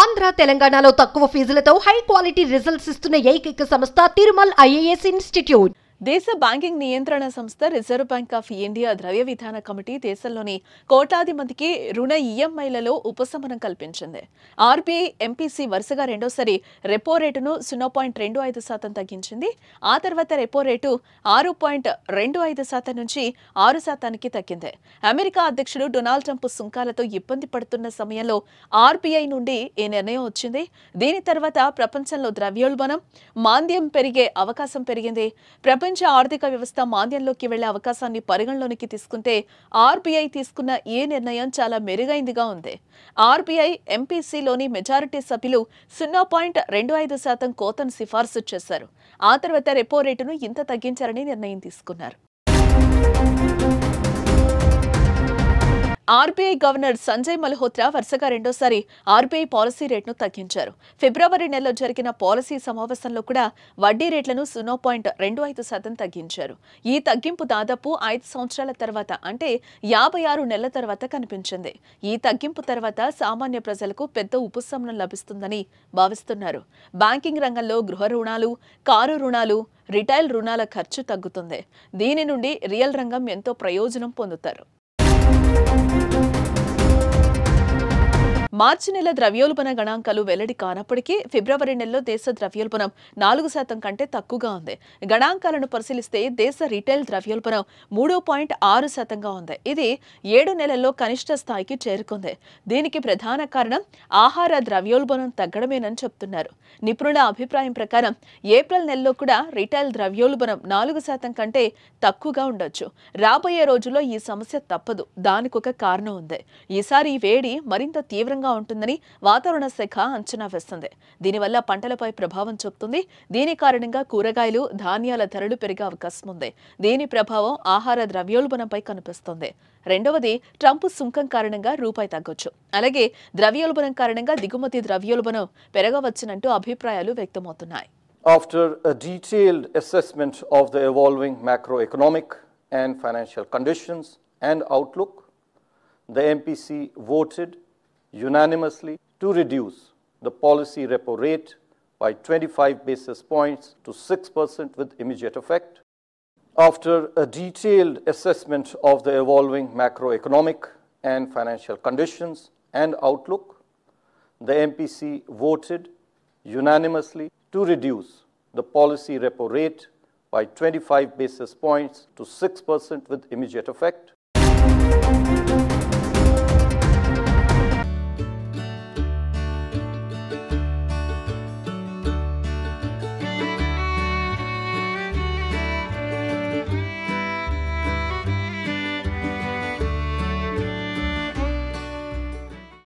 ఆంధ్ర తెలంగాణలో తక్కువ ఫీజులతో high quality results ఇస్తున్న ఏకైక సంస్థ తిరుమల్ ఐఏఎస్ ఇన్స్టిట్యూట్. దేశ బ్యాంకింగ్ నియంత్రణ సంస్థ రిజర్వ్ బ్యాంక్ ఆఫ్ ఇండియా ద్రవ్య విధాన కమిటీ దేశంలోని కోట్లాది మందికి రుణ ఈఎంఐలలో ఉపశమనం కల్పించింది. ఆర్బీఐ ఎంపీసీ వరుసగా రెండోసారి రెపో రేటును 0.25% తగ్గించింది. ఆ తర్వాత రెపో రేటు 6.25% నుంచి 6%కి తగ్గింది. అమెరికా అధ్యక్షుడు డొనాల్డ్ ట్రంప్ సుంకాలతో ఇబ్బంది పడుతున్న సమయంలో ఆర్బీఐ నుండి ఈ నిర్ణయం వచ్చింది. దీని తర్వాత ప్రపంచంలో ద్రవ్యోల్బణం, మాంద్యం పెరిగే అవకాశం పెరిగింది. ప్రపంచ ఆర్థిక వ్యవస్థ మాంద్యంలోకి వెళ్లే అవకాశాన్ని పరిగణలోనికి తీసుకుంటే ఆర్బీఐ తీసుకున్న ఈ నిర్ణయం చాలా మెరుగైందిగా ఉంది. ఆర్బీఐ ఎంపీసీలోని మెజారిటీ సభ్యులు 0.25% కోతను సిఫార్సు చేశారు. ఆ తర్వాత రెపో రేటును ఇంత తగ్గించారని నిర్ణయం తీసుకున్నారు. ఆర్బీఐ గవర్నర్ సంజయ్ మల్హోత్రా వరుసగా రెండోసారి ఆర్బీఐ పాలసీ రేటును తగ్గించారు. ఫిబ్రవరి నెలలో జరిగిన పాలసీ సమావేశంలో కూడా వడ్డీ రేట్లను 0.25% తగ్గించారు. ఈ తగ్గింపు దాదాపు 5 సంవత్సరాల తర్వాత అంటే 56 నెలల తర్వాత కనిపించింది. ఈ తగ్గింపు తర్వాత సామాన్య ప్రజలకు పెద్ద ఉపశమనం లభిస్తుందని భావిస్తున్నారు. బ్యాంకింగ్ రంగంలో గృహ రుణాలు, కారు రుణాలు, రిటైల్ రుణాల ఖర్చు తగ్గుతుంది. దీని నుండి రియల్ రంగం ఎంతో ప్రయోజనం పొందుతారు. మార్చి నెల ద్రవ్యోల్బణ గణాంకాలు వెల్లడి కానప్పటికీ ఫిబ్రవరి నెలలో దేశ ద్రవ్యోల్బణం 4% కంటే తక్కువగా ఉంది. గణాంకాలను పరిశీలిస్తే దేశ రిటైల్ ద్రవ్యోల్బణం 3.6%గా ఉంది. ఇది 7 నెలల్లో కనిష్ట స్థాయికి చేరుకుంది. దీనికి ప్రధాన కారణం ఆహార ద్రవ్యోల్బణం తగ్గడమేనని చెప్తున్నారు. నిపుణుల అభిప్రాయం ప్రకారం ఏప్రిల్ నెలలో కూడా రిటైల్ ద్రవ్యోల్బణం 4% కంటే తక్కువగా ఉండొచ్చు. రాబోయే రోజుల్లో ఈ సమస్య తప్పదు. దానికొక కారణం ఉంది. ఈసారి ఈ వేడి మరింత తీవ్రంగా ఉంటుందని వాతావరణ శాఖ అంచనా వేస్తుంది. దీనివల్ల పంటలపై ప్రభావం చూపుతుంది. దీని కారణంగా కూరగాయలు, ధాన్యాల ధరలు పెరిగే అవకాశం ఉంది. దీని ప్రభావం ఆహార ద్రవ్యోల్బణంపై కనిపిస్తుంది. రెండవది ట్రంప్ సుంకం కారణంగా రూపాయి తగ్గొచ్చు. అలాగే ద్రవ్యోల్బణం కారణంగా దిగుమతి ద్రవ్యోల్బణం పెరగవచ్చునంటూ అభిప్రాయాలు వ్యక్తమవుతున్నాయి. After a detailed assessment of the evolving macroeconomic and financial conditions and outlook, the MPC voted unanimously to reduce the policy repo rate by 25 basis points to 6% with immediate effect. After a detailed assessment of the evolving macroeconomic and financial conditions and outlook, the MPC voted unanimously to reduce the policy repo rate by 25 basis points to 6% with immediate effect.